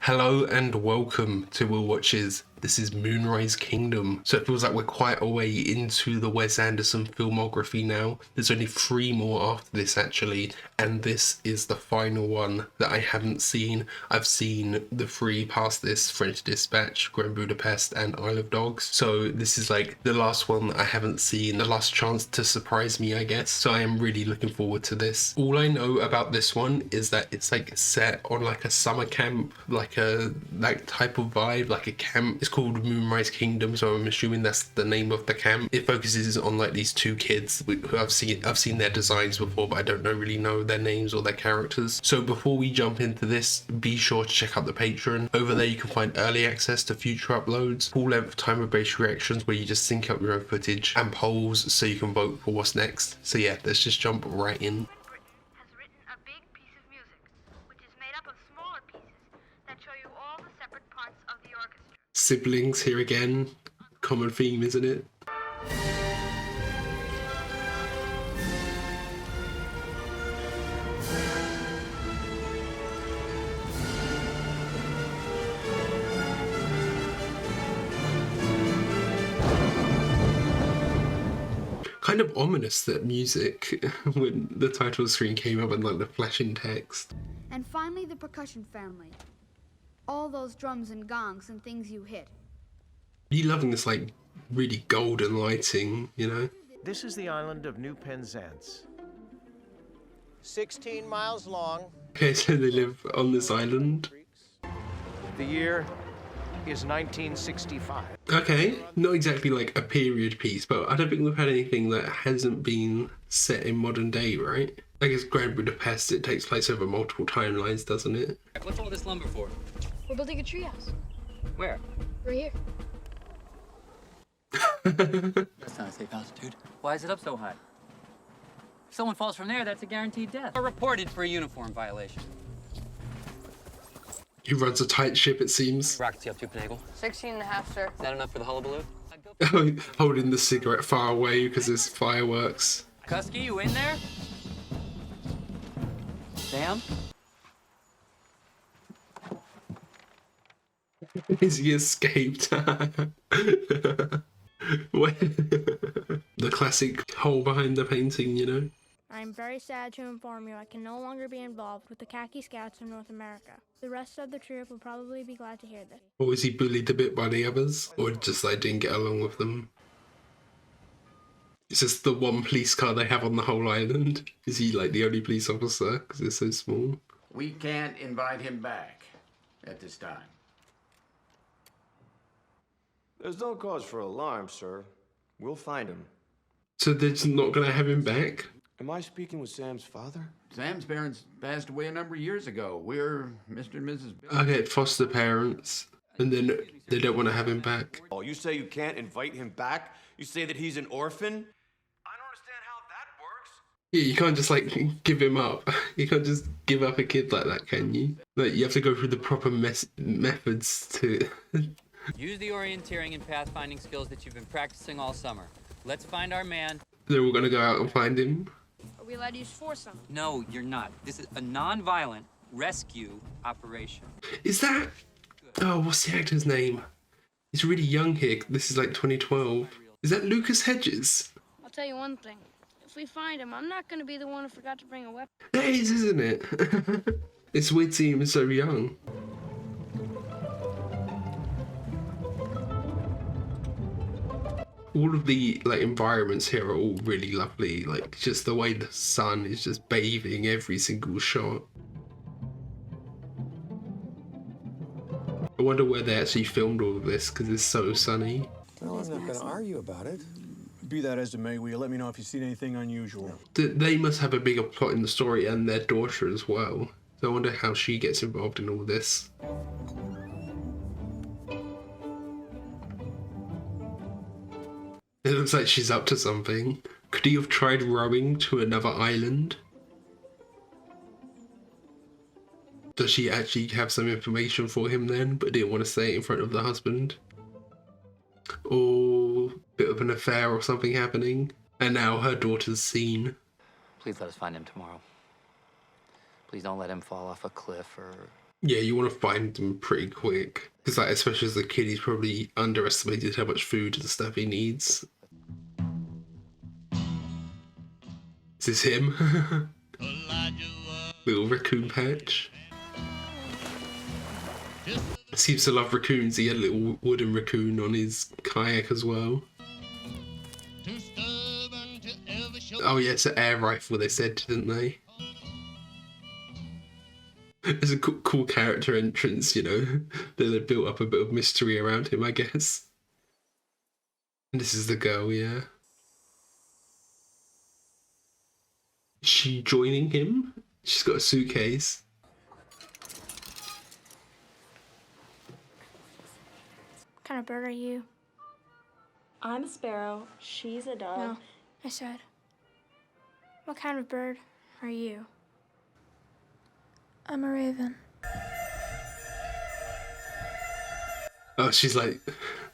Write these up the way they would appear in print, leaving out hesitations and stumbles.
Hello and welcome to Will Watches. This is Moonrise Kingdom. So it feels like we're quite a way into the Wes Anderson filmography now. There's only 3 more after this actually, and this is the final one that I haven't seen. I've seen the 3 past this: French Dispatch, Grand Budapest and Isle of Dogs. So this is like the last one that I haven't seen, the last chance to surprise me, I guess. So I am really looking forward to this. All I know about this one is that it's like set on like a summer camp, like a that type of vibe, like a camp. It's called Moonrise Kingdom, so I'm assuming that's the name of the camp. It focuses on like these 2 kids who I've seen their designs before, but I don't really know their names or their characters. So before we jump into this, be sure to check out the Patreon. Over there you can find early access to future uploads, full length timer-based reactions where you just sync up your own footage, and polls so you can vote for what's next. So yeah, let's just jump right in. Siblings here again. Common theme, isn't it? Kind of ominous, that music, when the title screen came up and like the flashing text. And finally the percussion family. All those drums and gongs and things you hit. You loving this like really golden lighting, you know? This is the island of New Penzance. 16 miles long. Okay, so they live on this island. The year is 1965. Okay, not exactly like a period piece, but I don't think we've had anything that hasn't been set in modern day, right? I guess Grand Budapest, it takes place over multiple timelines, doesn't it? What's all this lumber for? We're building a treehouse. Where? Right here. That's not a safe altitude. Why is it up so high? If someone falls from there, that's a guaranteed death. Or reported for a uniform violation. He runs a tight ship, it seems. Rockets you up to, Finagle? 16.5, sir. Is that enough for the hullabaloo? Holding the cigarette far away because there's fireworks. Kusky, you in there? Sam? Is he escaped? The classic hole behind the painting, you know? I am very sad to inform you I can no longer be involved with the Khaki Scouts of North America. The rest of the troop will probably be glad to hear this. Or was he bullied a bit by the others? Or just like didn't get along with them? It's just the one police car they have on the whole island. Is he like the only police officer because it's so small? We can't invite him back at this time. There's no cause for alarm, sir. We'll find him. So they're just not going to have him back? Am I speaking with Sam's father? Sam's parents passed away a number of years ago. We're Mr. and Mrs. Okay, foster parents. And then they don't want to have him back. Oh, you say you can't invite him back? You say that he's an orphan? I don't understand how that works. Yeah, you can't just like give him up. You can't just give up a kid like that, can you? Like you have to go through the proper methods to... Use the orienteering and pathfinding skills that you've been practicing all summer. Let's find our man. They're all going to go out and find him. Are we allowed to use force on them? No, you're not. This is a non-violent rescue operation. Is that... Oh, what's the actor's name? He's really young here. This is like 2012. Is that Lucas Hedges? I'll tell you one thing. If we find him, I'm not going to be the one who forgot to bring a weapon. That is, isn't it? It's weird seeing him so young. All of the like environments here are all really lovely. Like just the way the sun is just bathing every single shot. I wonder where they actually filmed all of this because it's so sunny. Well, I'm not going to argue about it. Be that as it may, will you let me know if you've seen anything unusual? They must have a bigger plot in the story, and their daughter as well. So I wonder how she gets involved in all this. It looks like she's up to something. Could he have tried rowing to another island? Does she actually have some information for him then, but didn't want to say it in front of the husband? Or a bit of an affair or something happening, and now her daughter's seen. Please let us find him tomorrow. Please don't let him fall off a cliff or Yeah, you want to find them pretty quick. Because, like, especially as a kid, he's probably underestimated how much food and stuff he needs. Is this him? Little raccoon patch. Seems to love raccoons. He had a little wooden raccoon on his kayak as well. Oh yeah, it's an air rifle, they said, didn't they? It's a cool character entrance, you know. They built up a bit of mystery around him, I guess. And this is the girl, yeah. Is she joining him? She's got a suitcase. What kind of bird are you? I'm a sparrow. She's a dove. No, I said, what kind of bird are you? I'm a raven. Oh, she's like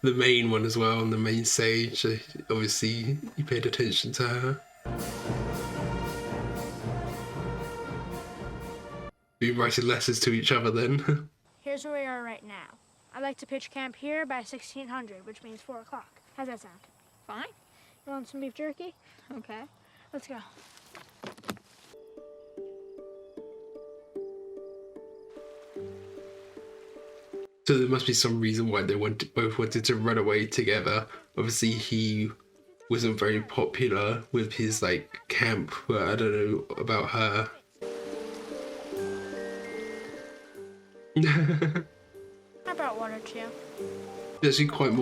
the main one as well on the main stage. So obviously, you paid attention to her. Been writing letters to each other then. Here's where we are right now. I'd like to pitch camp here by 1600, which means 4 o'clock. How's that sound? Fine. You want some beef jerky? Okay. Let's go. So there must be some reason why they both wanted to run away together. Obviously, he wasn't very popular with his like camp, but I don't know about her. How about 1 or 2? He's actually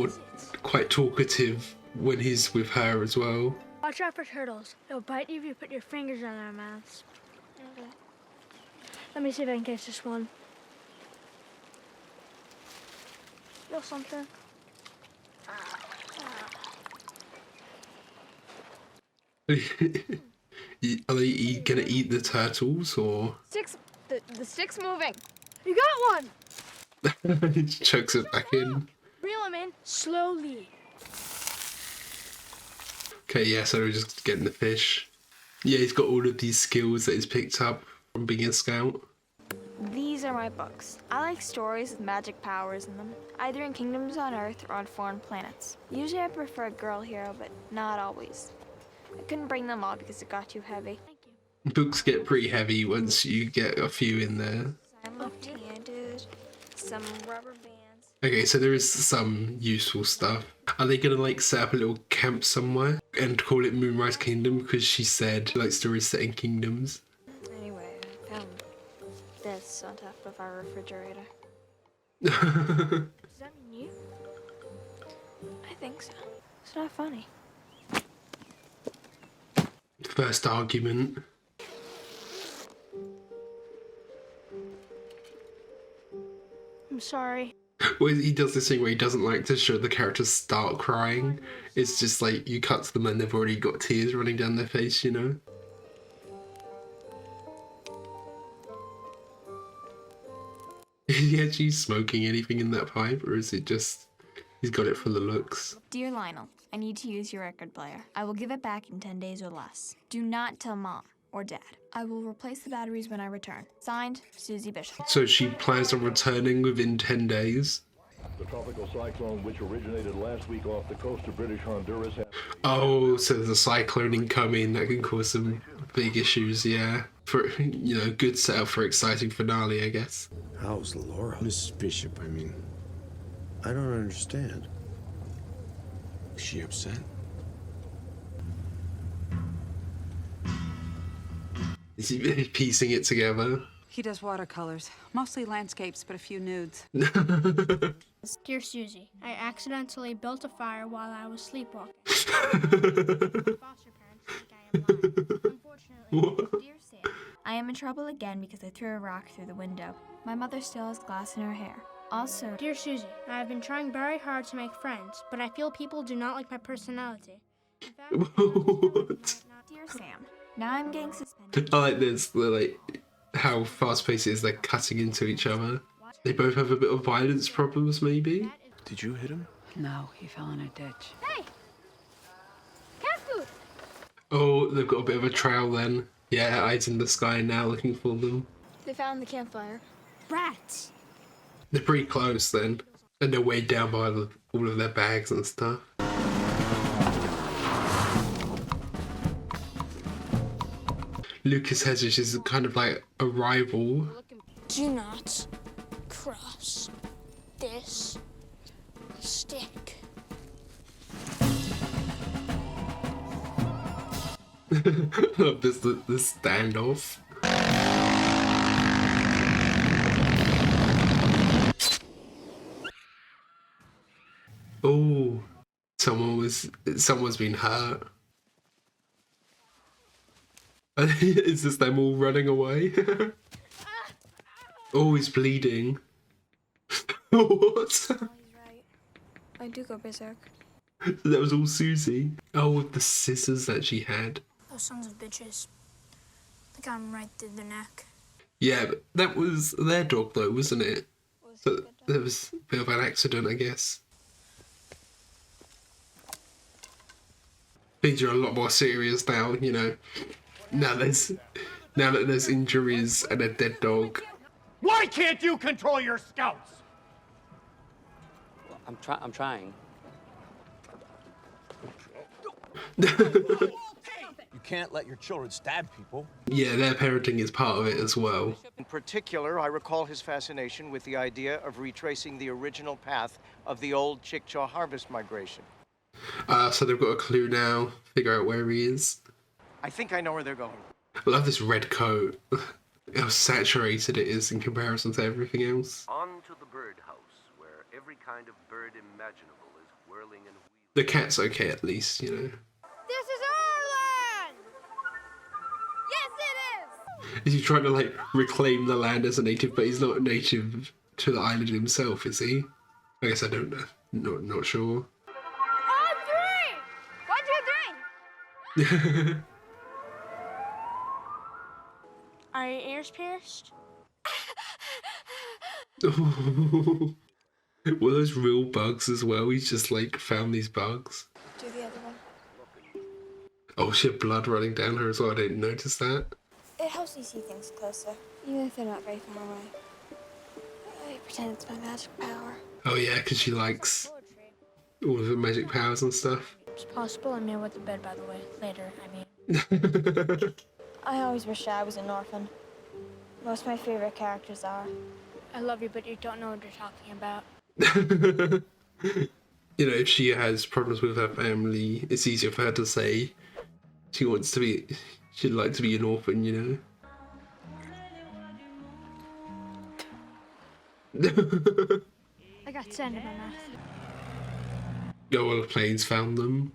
quite talkative when he's with her as well. Watch out for turtles. They'll bite you if you put your fingers on their mouths. Okay. Let me see if I can catch this one. Feel something? Are they gonna eat the turtles or? The stick's moving. You got one! He chucks it back in. Reel him in slowly. Okay, yeah, so we're just getting the fish. Yeah, he's got all of these skills that he's picked up from being a scout. These are my books. I like stories with magic powers in them, either in kingdoms on Earth or on foreign planets. Usually I prefer a girl hero, but not always. I couldn't bring them all because it got too heavy. Thank you. Books get pretty heavy once you get a few in there. I'm left-handed, some rubber bands. Okay, so there is some useful stuff. Are they gonna like set up a little camp somewhere and call it Moonrise Kingdom because she said like stories set in kingdoms? Anyway, I found this on top of our refrigerator. Does that mean you? I think so. It's not funny. First argument. I'm sorry. Well, he does this thing where he doesn't like to show the characters start crying. It's just like you cut to them and they've already got tears running down their face, you know? Is he actually smoking anything in that pipe, or is it just he's got it for the looks? Dear Lionel, I need to use your record player. I will give it back in 10 days or less. Do not tell Mom or Dad. I will replace the batteries when I return. Signed, Susie Bishop. So she plans on returning within 10 days. The tropical cyclone, which originated last week off the coast of British Honduras, has... Oh, so there's a cyclone incoming that can cause some big issues, yeah. For, you know, good setup for exciting finale, I guess. How's Laura? Mrs. Bishop, I mean, I don't understand. Is she upset? Is he piecing it together? He does watercolors, mostly landscapes, but a few nudes. Dear Susie, I accidentally built a fire while I was sleepwalking. Foster parents think I am lying. Unfortunately, Dear Sam, I am in trouble again because I threw a rock through the window. My mother still has glass in her hair. Also, Dear Susie, I have been trying very hard to make friends, but I feel people do not like my personality. In fact, What? Dear Sam, now I'm getting suspended. I like this, like how fast-paced it is, they're cutting into each other. They both have a bit of violence problems, maybe? Did you hit him? No, he fell in a ditch. Hey! Cat food! Oh, they've got a bit of a trail then. Yeah, eyes in the sky now looking for them. They found the campfire. Rats. They're pretty close then. And they're weighed down by all of their bags and stuff. Lucas Hedges is kind of like a rival. Do not cross this stick. Love this standoff. Oh, someone's been hurt. Is this them all running away? Oh, he's bleeding. What? He's right. I do go berserk. That was all Susie. Oh, with the scissors that she had. Those sons of bitches. They got him right through the neck. Yeah, but that was their dog though, wasn't it? So there was a bit of an accident, I guess. Things are a lot more serious now, you know. Now that there's injuries and a dead dog. Why can't you control your scouts? Well, I'm trying. You can't let your children stab people. Yeah, their parenting is part of it as well. In particular, I recall his fascination with the idea of retracing the original path of the old Chickasaw harvest migration. So they've got a clue now, figure out where he is. I think I know where they're going. I love this red coat. How saturated it is in comparison to everything else. On to the birdhouse, where every kind of bird imaginable is whirling and wheeling. The cat's okay at least, you know. This is our land! Yes, it is! Is he trying to like reclaim the land as a native, but he's not a native to the island himself, is he? I guess I don't know. Not sure. On three! 1, 2, 3! Are your ears pierced? Were those real bugs as well? He's just like found these bugs. Do the other one. Oh, she had blood running down her as well. I didn't notice that. It helps you see things closer, even if they're not very far away. I pretend it's my magic power. Oh yeah, because she likes all of the magic powers and stuff. It's possible I'm near with the bed, by the way. Later, I mean. I always wish I was an orphan. Most of my favorite characters are. I love you, but you don't know what you're talking about. You know, if she has problems with her family, it's easier for her to say she'd like to be an orphan, you know? I got sand in my mouth. Oh, well, the planes found them.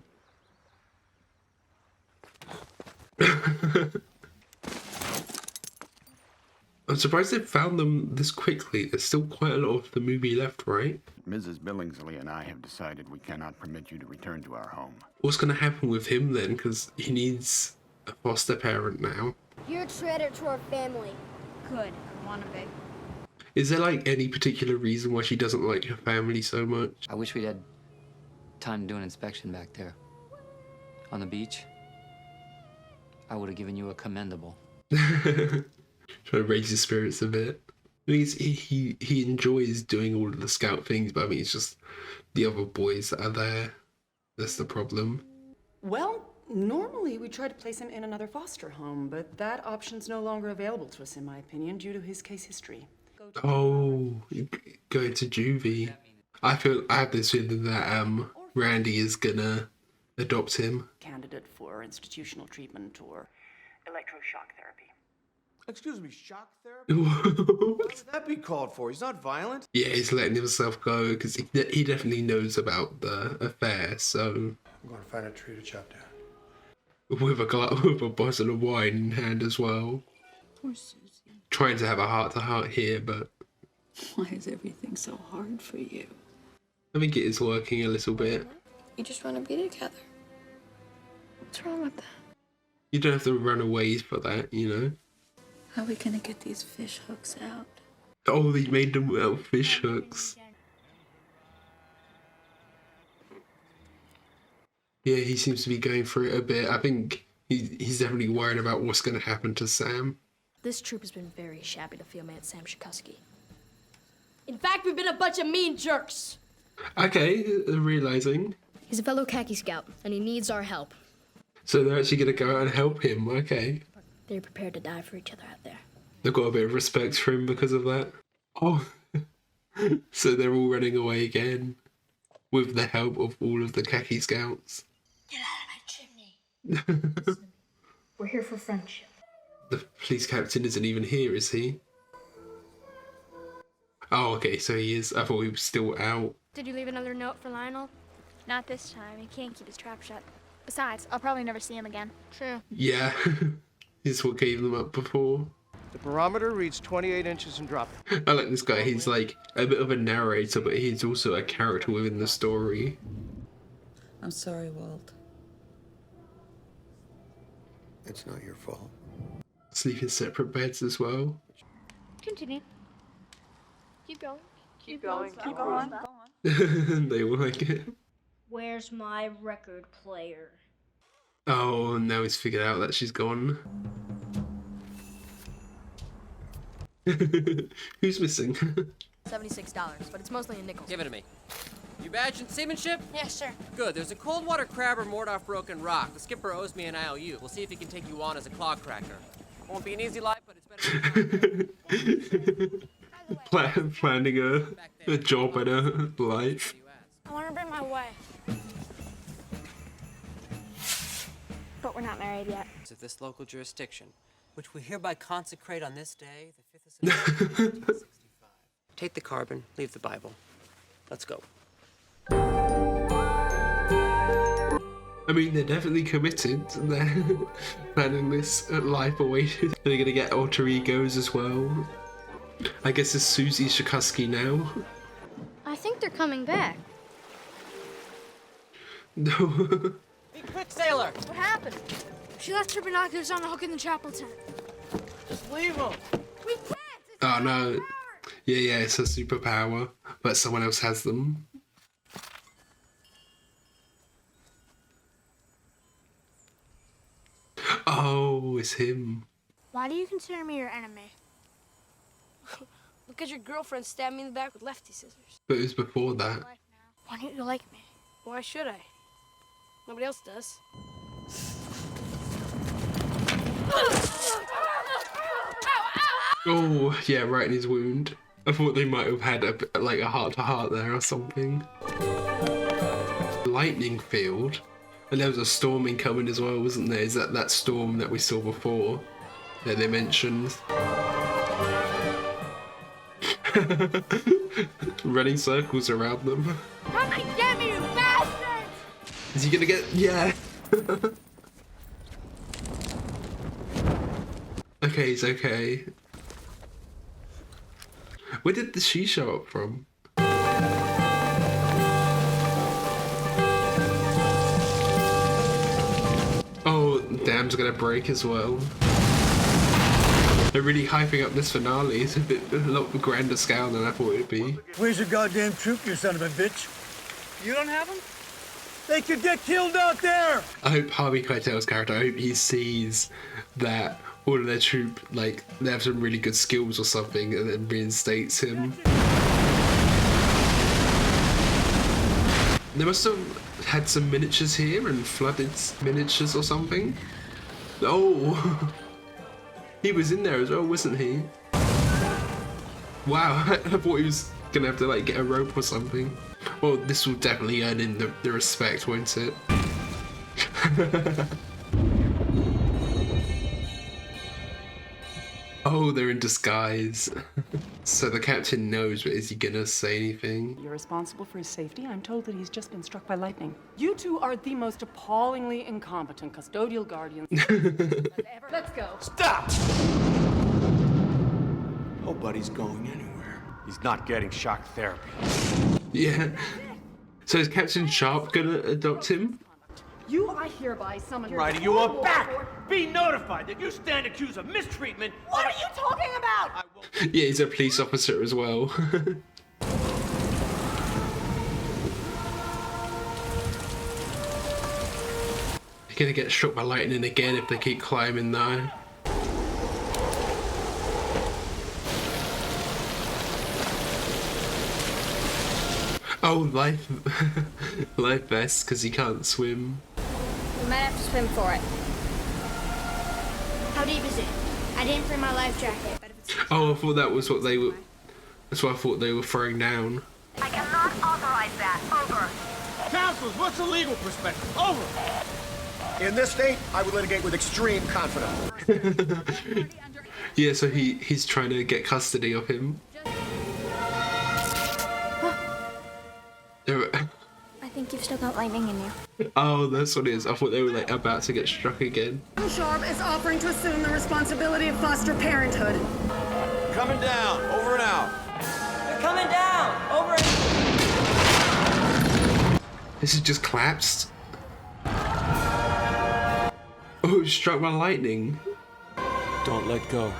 I'm surprised they found them this quickly. There's still quite a lot of the movie left, right? Mrs. Billingsley and I have decided we cannot permit you to return to our home. What's going to happen with him then? Because he needs a foster parent now. You're a traitor to our family. Good. I want to be. Is there like any particular reason why she doesn't like her family so much? I wish we'd had time to do an inspection back there. On the beach. I would have given you a commendable. Trying to raise his spirits a bit. I mean, he enjoys doing all of the scout things, but I mean, it's just the other boys that are there. That's the problem. Well, normally we try to place him in another foster home, but that option's no longer available to us, in my opinion, due to his case history. Oh, going to juvie. I have this feeling that Randy is gonna adopt him. Candidate for institutional treatment or electroshock therapy. Excuse me, shock therapy? What would that be called for? He's not violent. Yeah, he's letting himself go because he definitely knows about the affair. So I'm going to find a tree to chop down. with a bottle of wine in hand as well. Poor Susie. Trying to have a heart-to-heart here, but why is everything so hard for you? I think it is working a little bit. You just want to be together. What's wrong with that? You don't have to run away for that, you know. How are we gonna get these fish hooks out? Oh, they made them out of fish hooks. Yeah, he seems to be going through it a bit. I think he's definitely worried about what's going to happen to Sam. This troop has been very shabby to field man Sam Shikuski. In fact, we've been a bunch of mean jerks. Okay, realizing. He's a fellow khaki scout, and he needs our help. So they're actually going to go out and help him. Okay. They're prepared to die for each other out there. They've got a bit of respect for him because of that. Oh. So they're all running away again. With the help of all of the khaki scouts. Get out of my chimney. We're here for friendship. The police captain isn't even here, is he? Oh, okay, so he is. I thought he was still out. Did you leave another note for Lionel? Not this time. He can't keep his trap shut. Besides, I'll probably never see him again. True. Yeah. This is what gave them up before. The barometer reads 28 inches and dropping. I like this guy. He's like a bit of a narrator, but he's also a character within the story. I'm sorry, Walt. It's not your fault. Sleep in separate beds as well. Continue. Keep going. Keep going. Keep going. They all like it. Where's my record player? Oh, now he's figured out that she's gone. Who's missing? $76, but it's mostly in nickels. Give it to me. You badged in seamanship? Yes, sir. Good. There's a cold water crabber moored off Broken Rock. The skipper owes me an IOU. We'll see if he can take you on as a claw cracker. Won't be an easy life, but it's better. Planning a job and a life. I want to bring my way. But we're not married yet. Of this local jurisdiction, which we hereby consecrate on this day, the 5th of September, 1965. Take the carbon, leave the Bible. Let's go. I mean, they're definitely committed. They're planning this life away. They're gonna get alter egos as well. I guess it's Susie Shikuski now. I think they're coming back. No. Be quick, sailor! What happened? She left her binoculars on the hook in the chapel tent. Just leave them. We can't! Oh no. Yeah, it's a superpower, but someone else has them. Oh, it's him. Why do you consider me your enemy? Because your girlfriend stabbed me in the back with lefty scissors. But it was before that. Why don't you like me? Why should I? Nobody else does. Oh, yeah, right in his wound. I thought they might have had a heart-to-heart there or something. Lightning field. And there was a storm incoming as well, wasn't there? Is that storm that we saw before that they mentioned? Running circles around them. Come and get me, you bastard! Is he gonna get... Yeah! Okay, he's okay. Where did she show up from? Oh, dam's gonna break as well. They're really hyping up this finale. It's a lot grander scale than I thought it'd be. Where's your goddamn troop, you son of a bitch? You don't have them? They could get killed out there! I hope Harvey Keitel's character, I hope he sees that all of their troop, like, they have some really good skills or something, and then reinstates him. They must have had some miniatures here and flooded miniatures or something. Oh! He was in there as well, wasn't he? Wow, I thought he was gonna have to like get a rope or something. Well, this will definitely earn him the respect, won't it? Oh, they're in disguise. So the captain knows, but is he gonna say anything? You're responsible for his safety. I'm told that he's just been struck by lightning. You two are the most appallingly incompetent custodial guardians. Let's go. Stop! Nobody's going anywhere. He's not getting shock therapy. Yeah. So is Captain Sharp gonna adopt him? You are hereby summoned. Riding you up back! Be notified that you stand accused of mistreatment. What are you talking about? Yeah, he's a police officer as well. They're gonna get struck by lightning again if they keep climbing though. Oh, life life vest because he can't swim. We might have to swim for it. How deep is it? I didn't bring my life jacket, but if it's... Oh, I thought that was what they were. That's what I thought they were throwing down. I cannot authorize that. Over. Counselors, what's the legal perspective? Over. In this state, I would litigate with extreme confidence. Yeah, so he's trying to get custody of him. I think you've still got lightning in you. Oh, that's what it is. I thought they were like about to get struck again. Sharp is offering to assume the responsibility of foster parenthood. Coming down. Over and out. They're coming down. Over and This is just collapsed. Oh, it was struck by lightning. Don't let go.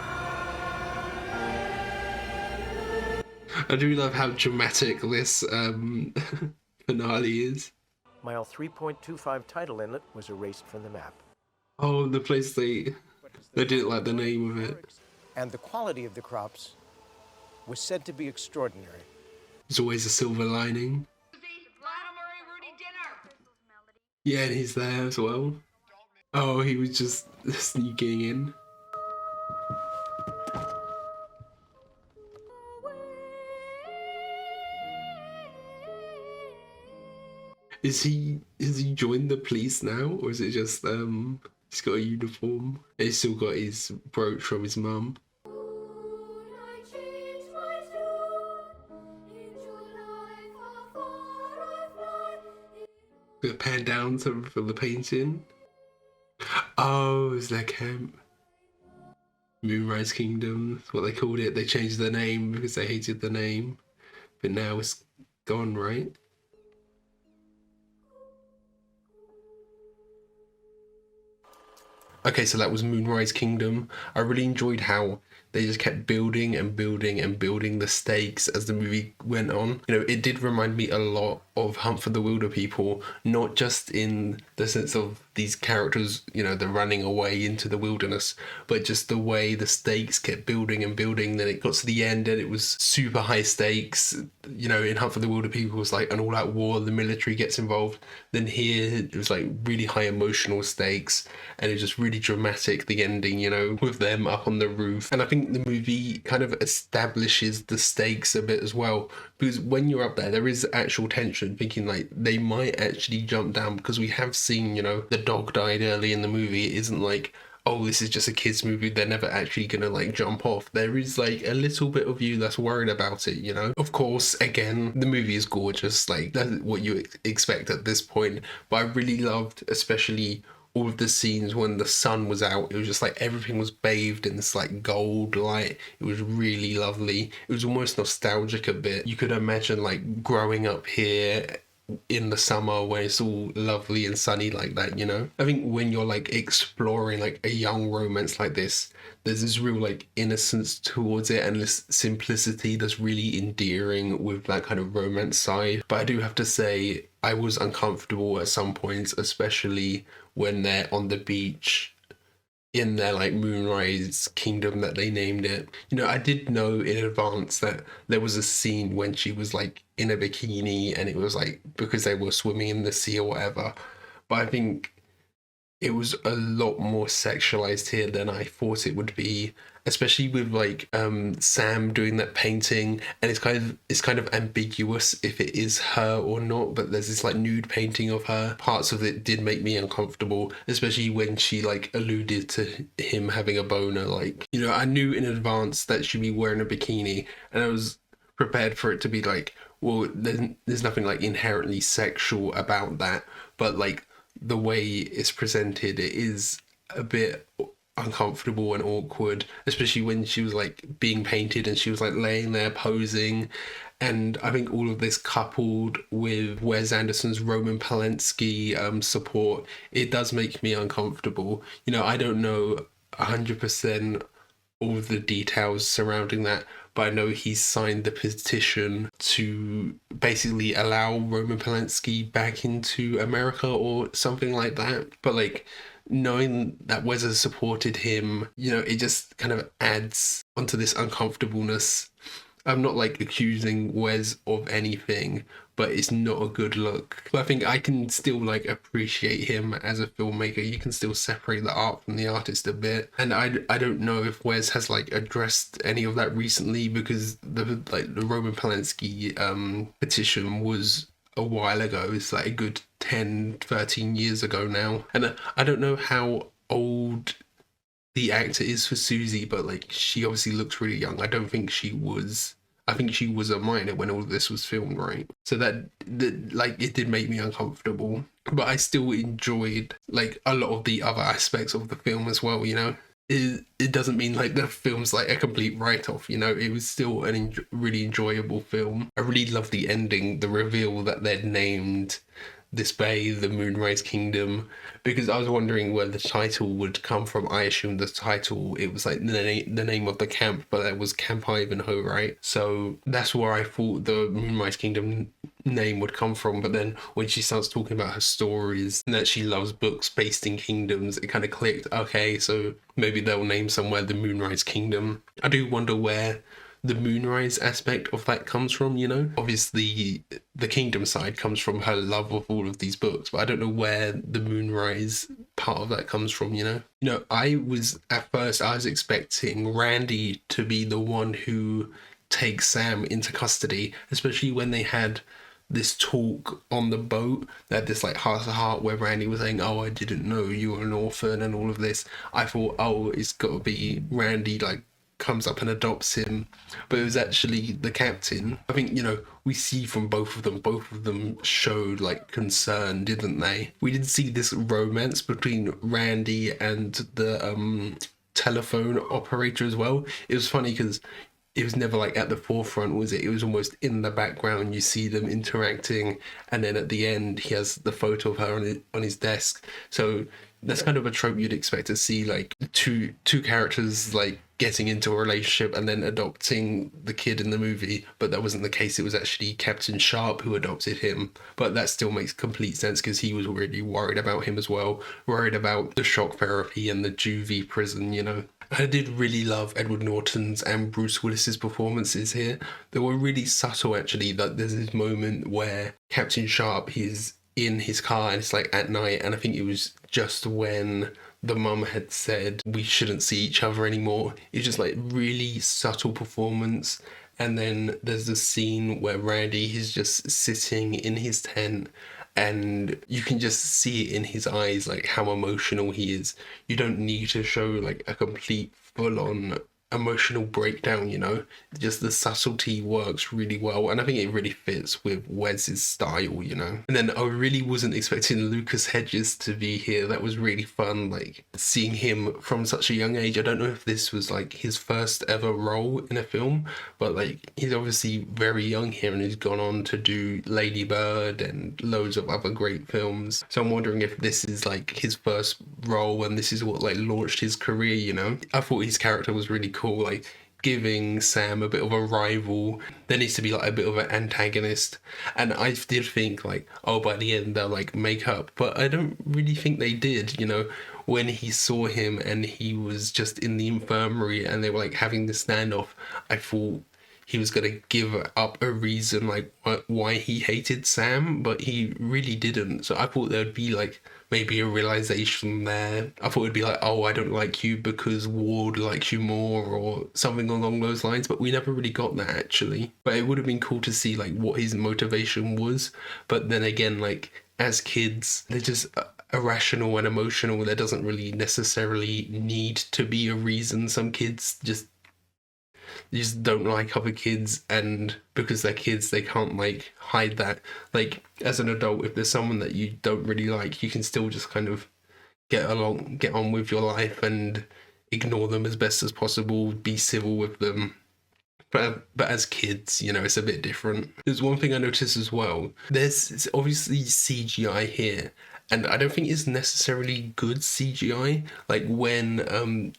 I do love how dramatic this finale is. Mile 3.25 tidal inlet was erased from the map. Oh, the place they didn't like the name of it. And the quality of the crops was said to be extraordinary. There's always a silver lining. Yeah, and he's there as well. Oh, he was just sneaking in. Has he joined the police now, or is it just he's got a uniform and he's still got his brooch from his mum? Got pan down for the painting. Oh, it's their camp. Moonrise Kingdom, that's what they called it. They changed the name because they hated the name, but now it's gone, right? Okay, so that was Moonrise Kingdom. I really enjoyed how they just kept building and building and building the stakes as the movie went on. You know, it did remind me a lot of Hunt for the Wilder People, not just in the sense of these characters, you know, they're running away into the wilderness, but just the way the stakes kept building and building. Then it got to the end and it was super high stakes. You know, in Hunt for the Wilder People it was like an all-out war, the military gets involved. Then here it was like really high emotional stakes and it was just really dramatic, the ending, you know, with them up on the roof. And I think the movie kind of establishes the stakes a bit as well, because when you're up there is actual tension, thinking like they might actually jump down, because we have seen, you know, the dog died early in the movie. It isn't like, oh, this is just a kids movie, they're never actually gonna like jump off. There is like a little bit of you that's worried about it, you know. Of course, again, the movie is gorgeous, like that's what you expect at this point, but I really loved especially all of the scenes when the sun was out. It was just like everything was bathed in this like gold light. It was really lovely. It was almost nostalgic a bit. You could imagine like growing up here in the summer where it's all lovely and sunny like that, you know. I think when you're like exploring like a young romance like this, there's this real like innocence towards it and this simplicity that's really endearing with that kind of romance side. But I do have to say I was uncomfortable at some points, especially when they're on the beach in their like Moonrise Kingdom that they named it. You know, I did know in advance that there was a scene when she was like in a bikini and it was like because they were swimming in the sea or whatever. But I think it was a lot more sexualized here than I thought it would be, especially with like Sam doing that painting, and it's kind of ambiguous if it is her or not, but there's this like nude painting of her. Parts of it did make me uncomfortable, especially when she like alluded to him having a boner. Like, you know, I knew in advance that she'd be wearing a bikini and I was prepared for it to be like, well, there's nothing like inherently sexual about that, but like the way it's presented, it is a bit uncomfortable and awkward, especially when she was like being painted and she was like laying there posing. And I think all of this coupled with Wes Anderson's Roman Polanski support, it does make me uncomfortable. You know, I don't know 100% all of the details surrounding that, but I know he's signed the petition to basically allow Roman Polanski back into America or something like that. But like, knowing that Wes has supported him, you know, it just kind of adds onto this uncomfortableness. I'm not like accusing Wes of anything, but it's not a good look. But I think I can still like appreciate him as a filmmaker. You can still separate the art from the artist a bit. And I don't know if Wes has like addressed any of that recently, because the Roman Polanski petition was a while ago. It's like a good 10-13 years ago now. And I don't know how old the actor is for Susie, but like she obviously looks really young. I think she was a minor when all of this was filmed, right? So that like it did make me uncomfortable, but I still enjoyed like a lot of the other aspects of the film as well, you know. It doesn't mean like the film's like a complete write-off, you know. It was still a really enjoyable film. I really loved the ending, the reveal that they'd named this bay the Moonrise Kingdom, because I was wondering where the title would come from. I assumed the title, it was like the name of the camp, but that was Camp Ivanhoe, right? So that's where I thought the Moonrise Kingdom name would come from. But then when she starts talking about her stories and that she loves books based in kingdoms, it kind of clicked. Okay, so maybe they'll name somewhere the Moonrise Kingdom. I do wonder where the Moonrise aspect of that comes from, you know. Obviously the kingdom side comes from her love of all of these books, but I don't know where the Moonrise part of that comes from, you know. I was expecting Randy to be the one who takes Sam into custody, especially when they had this talk on the boat, that this like heart to heart where Randy was saying, oh, I didn't know you were an orphan and all of this. I thought, oh, it's got to be Randy like comes up and adopts him, but it was actually the captain. I think, you know, we see from both of them showed like concern, didn't they? We did see this romance between Randy and the telephone operator as well. It was funny because it was never like at the forefront, was it? It was almost in the background. You see them interacting, and then at the end he has the photo of her on his desk. So that's kind of a trope you'd expect to see, like two characters like getting into a relationship and then adopting the kid in the movie, but that wasn't the case. It was actually Captain Sharp who adopted him, but that still makes complete sense because he was already worried about him as well, worried about the shock therapy and the juvie prison, you know. I did really love Edward Norton's and Bruce Willis's performances here. They were really subtle, actually. That there's this moment where Captain Sharp, he's in his car and it's like at night, and I think it was just when the mum had said we shouldn't see each other anymore. It's just like really subtle performance. And then there's the scene where Randy is just sitting in his tent and you can just see it in his eyes, like how emotional he is. You don't need to show like a complete full-on emotional breakdown, you know. Just the subtlety works really well, and I think it really fits with Wes's style, you know. And then I really wasn't expecting Lucas Hedges to be here. That was really fun, like seeing him from such a young age. I don't know if this was like his first ever role in a film, but like he's obviously very young here and he's gone on to do Lady Bird and loads of other great films. So I'm wondering if this is like his first role and this is what like launched his career, you know. I thought his character was really cool, like giving Sam a bit of a rival. There needs to be like a bit of an antagonist, and I did think like, oh, by the end they'll like make up, but I don't really think they did, you know. When he saw him and he was just in the infirmary and they were like having the standoff, I thought he was gonna give up a reason like why he hated Sam, but he really didn't. So I thought there'd be like maybe a realization there. I thought it'd be like, oh, I don't like you because Ward likes you more or something along those lines, but we never really got that actually. But it would have been cool to see like what his motivation was. But then again, like as kids, they're just irrational and emotional. There doesn't really necessarily need to be a reason. Some kids just don't like other kids, and because they're kids they can't like hide that. Like as an adult, if there's someone that you don't really like, you can still just kind of get on with your life and ignore them as best as possible, be civil with them. But as kids, you know, it's a bit different. There's one thing I noticed as well. There's obviously CGI here, and I don't think it's necessarily good CGI. Like when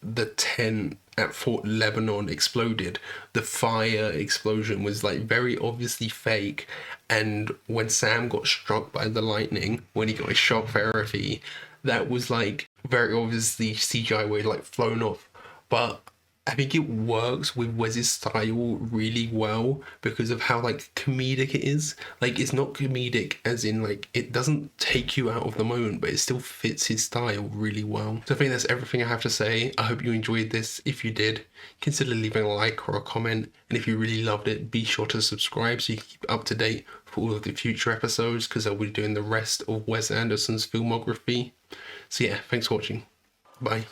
the tent at Fort Lebanon exploded, the fire explosion was like very obviously fake, and when Sam got struck by the lightning, when he got his shock therapy, that was like very obviously CGI where he like flown off. But I think it works with Wes's style really well because of how like comedic it is. Like it's not comedic as in like it doesn't take you out of the moment, but it still fits his style really well. So I think that's everything I have to say. I hope you enjoyed this. If you did, consider leaving a like or a comment, and if you really loved it, be sure to subscribe so you can keep up to date for all of the future episodes, because I'll be doing the rest of Wes Anderson's filmography. So yeah, thanks for watching. Bye.